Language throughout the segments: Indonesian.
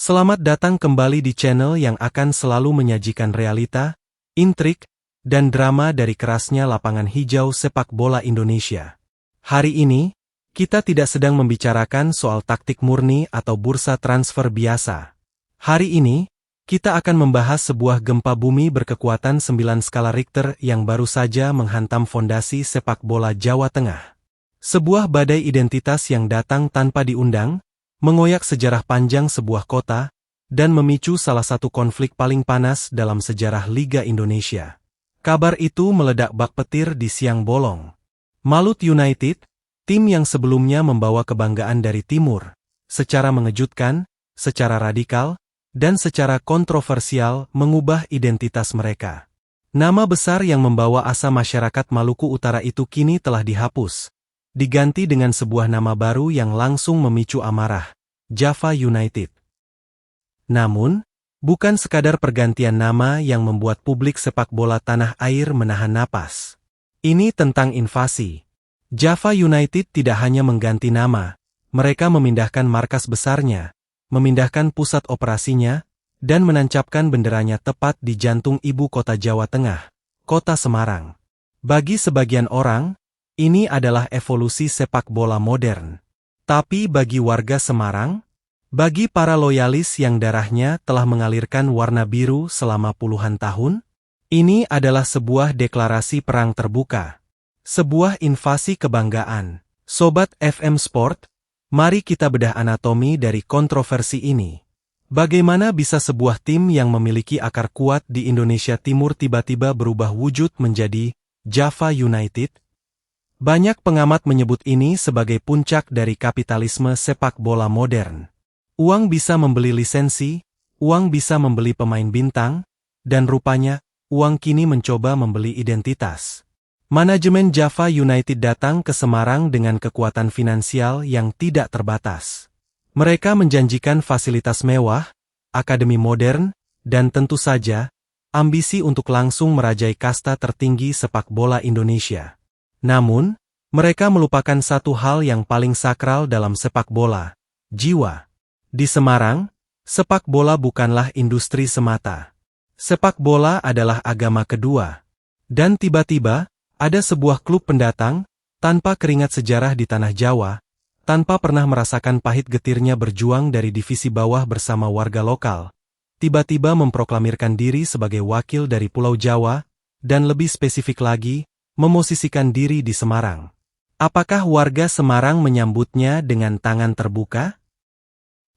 Selamat datang kembali di channel yang akan selalu menyajikan realita, intrik, dan drama dari kerasnya lapangan hijau sepak bola Indonesia. Hari ini, kita tidak sedang membicarakan soal taktik murni atau bursa transfer biasa. Hari ini, kita akan membahas sebuah gempa bumi berkekuatan 9 skala Richter yang baru saja menghantam fondasi sepak bola Jawa Tengah. Sebuah badai identitas yang datang tanpa diundang, mengoyak sejarah panjang sebuah kota, dan memicu salah satu konflik paling panas dalam sejarah Liga Indonesia. Kabar itu meledak bak petir di siang bolong. Malut United, tim yang sebelumnya membawa kebanggaan dari Timur, secara mengejutkan, secara radikal, dan secara kontroversial mengubah identitas mereka. Nama besar yang membawa asa masyarakat Maluku Utara itu kini telah dihapus, diganti dengan sebuah nama baru yang langsung memicu amarah, Java United. Namun, bukan sekadar pergantian nama yang membuat publik sepak bola tanah air menahan napas. Ini tentang invasi. Java United tidak hanya mengganti nama, mereka memindahkan markas besarnya, memindahkan pusat operasinya, dan menancapkan benderanya tepat di jantung ibu kota Jawa Tengah, Kota Semarang. Bagi sebagian orang, ini adalah evolusi sepak bola modern. Tapi bagi warga Semarang, bagi para loyalis yang darahnya telah mengalirkan warna biru selama puluhan tahun, ini adalah sebuah deklarasi perang terbuka. Sebuah invasi kebanggaan. Sobat FM Sport, mari kita bedah anatomi dari kontroversi ini. Bagaimana bisa sebuah tim yang memiliki akar kuat di Indonesia Timur tiba-tiba berubah wujud menjadi Java United? Banyak pengamat menyebut ini sebagai puncak dari kapitalisme sepak bola modern. Uang bisa membeli lisensi, uang bisa membeli pemain bintang, dan rupanya, uang kini mencoba membeli identitas. Manajemen Java United datang ke Semarang dengan kekuatan finansial yang tidak terbatas. Mereka menjanjikan fasilitas mewah, akademi modern, dan tentu saja, ambisi untuk langsung merajai kasta tertinggi sepak bola Indonesia. Namun, mereka melupakan satu hal yang paling sakral dalam sepak bola, jiwa. Di Semarang, sepak bola bukanlah industri semata. Sepak bola adalah agama kedua. Dan tiba-tiba, ada sebuah klub pendatang, tanpa keringat sejarah di tanah Jawa, tanpa pernah merasakan pahit getirnya berjuang dari divisi bawah bersama warga lokal, tiba-tiba memproklamirkan diri sebagai wakil dari Pulau Jawa, dan lebih spesifik lagi, memosisikan diri di Semarang. Apakah warga Semarang menyambutnya dengan tangan terbuka?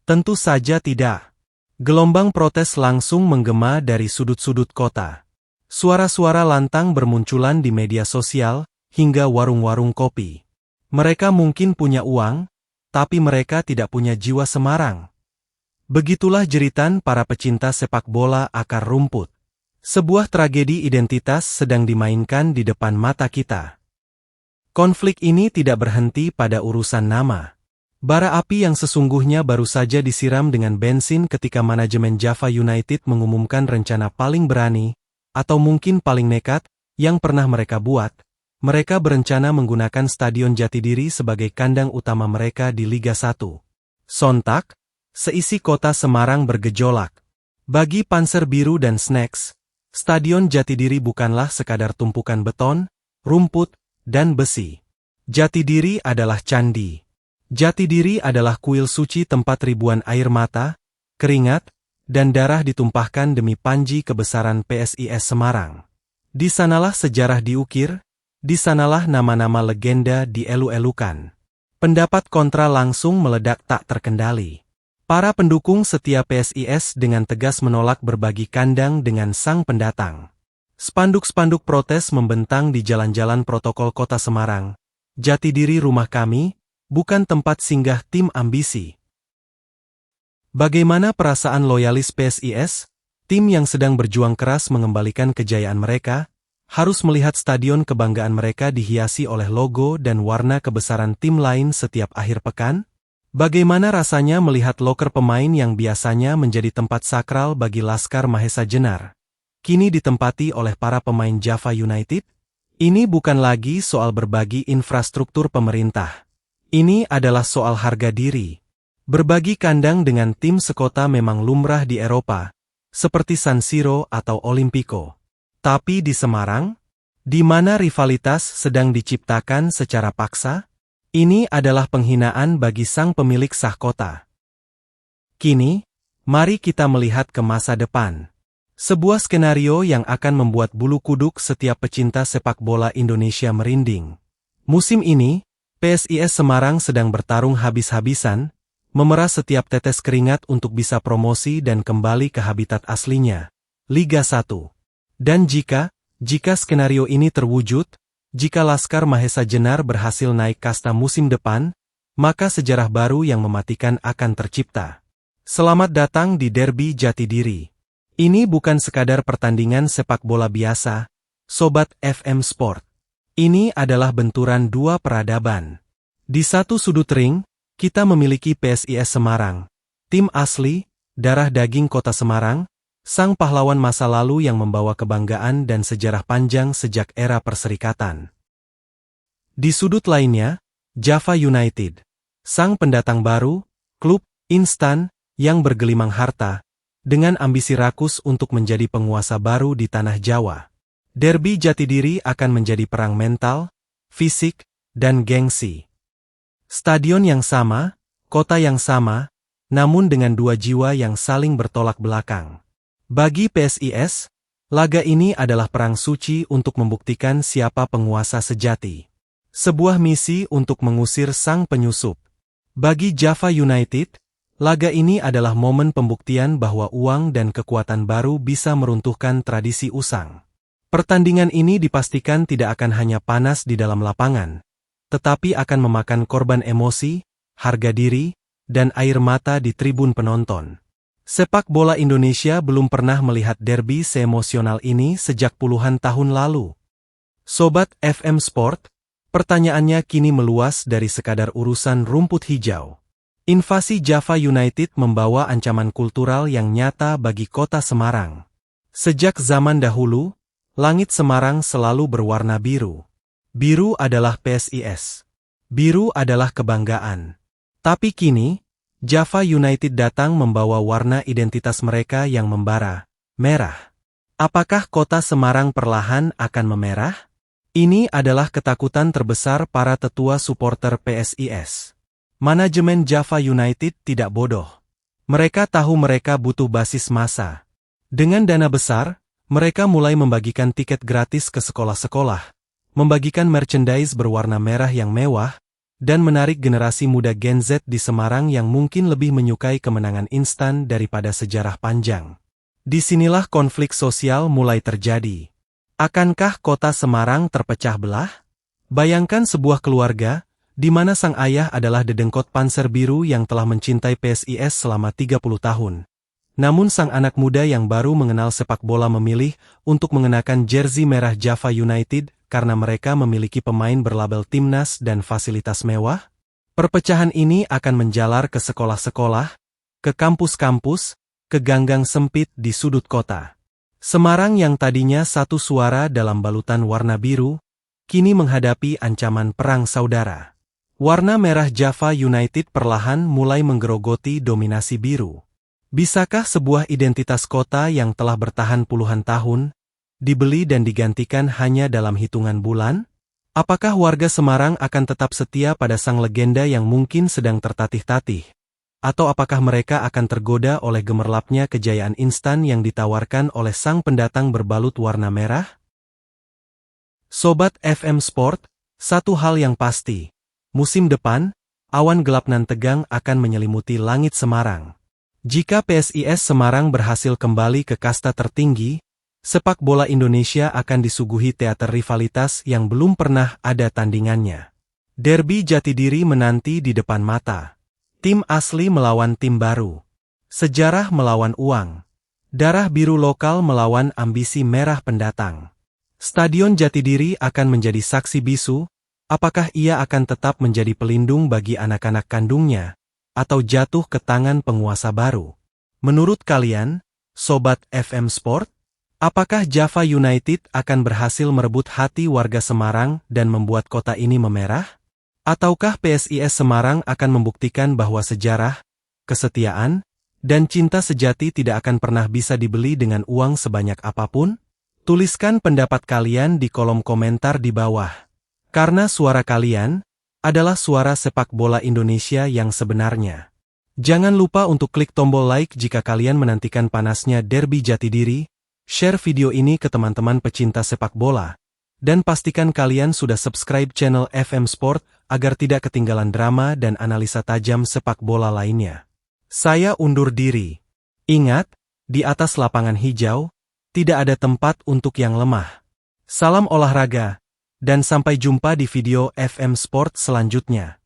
Tentu saja tidak. Gelombang protes langsung menggema dari sudut-sudut kota. Suara-suara lantang bermunculan di media sosial, hingga warung-warung kopi. Mereka mungkin punya uang, tapi mereka tidak punya jiwa Semarang. Begitulah jeritan para pecinta sepak bola akar rumput. Sebuah tragedi identitas sedang dimainkan di depan mata kita. Konflik ini tidak berhenti pada urusan nama. Bara api yang sesungguhnya baru saja disiram dengan bensin ketika manajemen Java United mengumumkan rencana paling berani, atau mungkin paling nekat, yang pernah mereka buat. Mereka berencana menggunakan Stadion Jatidiri sebagai kandang utama mereka di Liga 1. Sontak, seisi kota Semarang bergejolak. Bagi Panser Biru dan Snacks, Stadion Jatidiri bukanlah sekadar tumpukan beton, rumput, dan besi. Jatidiri adalah candi. Jatidiri adalah kuil suci tempat ribuan air mata, keringat, dan darah ditumpahkan demi panji kebesaran PSIS Semarang. Di sanalah sejarah diukir, di sanalah nama-nama legenda dielu-elukan. Pendapat kontra langsung meledak tak terkendali. Para pendukung setia PSIS dengan tegas menolak berbagi kandang dengan sang pendatang. Spanduk-spanduk protes membentang di jalan-jalan protokol kota Semarang. Jatidiri rumah kami, bukan tempat singgah tim ambisi. Bagaimana perasaan loyalis PSIS? Tim yang sedang berjuang keras mengembalikan kejayaan mereka, harus melihat stadion kebanggaan mereka dihiasi oleh logo dan warna kebesaran tim lain setiap akhir pekan? Bagaimana rasanya melihat loker pemain yang biasanya menjadi tempat sakral bagi Laskar Mahesa Jenar, kini ditempati oleh para pemain Java United? Ini bukan lagi soal berbagi infrastruktur pemerintah. Ini adalah soal harga diri. Berbagi kandang dengan tim sekota memang lumrah di Eropa, seperti San Siro atau Olimpico. Tapi di Semarang, di mana rivalitas sedang diciptakan secara paksa, ini adalah penghinaan bagi sang pemilik sah kota. Kini, mari kita melihat ke masa depan. Sebuah skenario yang akan membuat bulu kuduk setiap pecinta sepak bola Indonesia merinding. Musim ini, PSIS Semarang sedang bertarung habis-habisan, memeras setiap tetes keringat untuk bisa promosi dan kembali ke habitat aslinya, Liga 1. Dan jika skenario ini terwujud, jika Laskar Mahesa Jenar berhasil naik kasta musim depan, maka sejarah baru yang mematikan akan tercipta. Selamat datang di Derby Jatidiri. Ini bukan sekadar pertandingan sepak bola biasa, Sobat FM Sport. Ini adalah benturan dua peradaban. Di satu sudut ring, kita memiliki PSIS Semarang, tim asli, darah daging kota Semarang, sang pahlawan masa lalu yang membawa kebanggaan dan sejarah panjang sejak era perserikatan. Di sudut lainnya, Java United, sang pendatang baru, klub instan yang bergelimang harta, dengan ambisi rakus untuk menjadi penguasa baru di tanah Jawa. Derby Jatidiri akan menjadi perang mental, fisik, dan gengsi. Stadion yang sama, kota yang sama, namun dengan dua jiwa yang saling bertolak belakang. Bagi PSIS, laga ini adalah perang suci untuk membuktikan siapa penguasa sejati. Sebuah misi untuk mengusir sang penyusup. Bagi Java United, laga ini adalah momen pembuktian bahwa uang dan kekuatan baru bisa meruntuhkan tradisi usang. Pertandingan ini dipastikan tidak akan hanya panas di dalam lapangan, tetapi akan memakan korban emosi, harga diri, dan air mata di tribun penonton. Sepak bola Indonesia belum pernah melihat derby seemosional ini sejak puluhan tahun lalu. Sobat FM Sport, pertanyaannya kini meluas dari sekadar urusan rumput hijau. Invasi Java United membawa ancaman kultural yang nyata bagi kota Semarang. Sejak zaman dahulu, langit Semarang selalu berwarna biru. Biru adalah PSIS. Biru adalah kebanggaan. Tapi kini, Java United datang membawa warna identitas mereka yang membara, merah. Apakah kota Semarang perlahan akan memerah? Ini adalah ketakutan terbesar para tetua supporter PSIS. Manajemen Java United tidak bodoh. Mereka tahu mereka butuh basis massa. Dengan dana besar, mereka mulai membagikan tiket gratis ke sekolah-sekolah, membagikan merchandise berwarna merah yang mewah, dan menarik generasi muda Gen Z di Semarang yang mungkin lebih menyukai kemenangan instan daripada sejarah panjang. Disinilah konflik sosial mulai terjadi. Akankah kota Semarang terpecah belah? Bayangkan sebuah keluarga, di mana sang ayah adalah dedengkot Panser Biru yang telah mencintai PSIS selama 30 tahun. Namun sang anak muda yang baru mengenal sepak bola memilih untuk mengenakan jersey merah Java United karena mereka memiliki pemain berlabel timnas dan fasilitas mewah. Perpecahan ini akan menjalar ke sekolah-sekolah, ke kampus-kampus, ke ganggang sempit di sudut kota. Semarang yang tadinya satu suara dalam balutan warna biru, kini menghadapi ancaman perang saudara. Warna merah Java United perlahan mulai menggerogoti dominasi biru. Bisakah sebuah identitas kota yang telah bertahan puluhan tahun, dibeli dan digantikan hanya dalam hitungan bulan? Apakah warga Semarang akan tetap setia pada sang legenda yang mungkin sedang tertatih-tatih? Atau apakah mereka akan tergoda oleh gemerlapnya kejayaan instan yang ditawarkan oleh sang pendatang berbalut warna merah? Sobat FM Sport, satu hal yang pasti. Musim depan, awan gelap nan tegang akan menyelimuti langit Semarang. Jika PSIS Semarang berhasil kembali ke kasta tertinggi, sepak bola Indonesia akan disuguhi teater rivalitas yang belum pernah ada tandingannya. Derby Jatidiri menanti di depan mata. Tim asli melawan tim baru. Sejarah melawan uang. Darah biru lokal melawan ambisi merah pendatang. Stadion Jatidiri akan menjadi saksi bisu. Apakah ia akan tetap menjadi pelindung bagi anak-anak kandungnya, atau jatuh ke tangan penguasa baru? Menurut kalian, Sobat FM Sport, apakah Java United akan berhasil merebut hati warga Semarang dan membuat kota ini memerah? Ataukah PSIS Semarang akan membuktikan bahwa sejarah, kesetiaan, dan cinta sejati tidak akan pernah bisa dibeli dengan uang sebanyak apapun? Tuliskan pendapat kalian di kolom komentar di bawah. Karena suara kalian adalah suara sepak bola Indonesia yang sebenarnya. Jangan lupa untuk klik tombol like jika kalian menantikan panasnya derby Jatidiri, share video ini ke teman-teman pecinta sepak bola, dan pastikan kalian sudah subscribe channel FM Sport agar tidak ketinggalan drama dan analisa tajam sepak bola lainnya. Saya undur diri. Ingat, di atas lapangan hijau, tidak ada tempat untuk yang lemah. Salam olahraga, dan sampai jumpa di video FM Sport selanjutnya.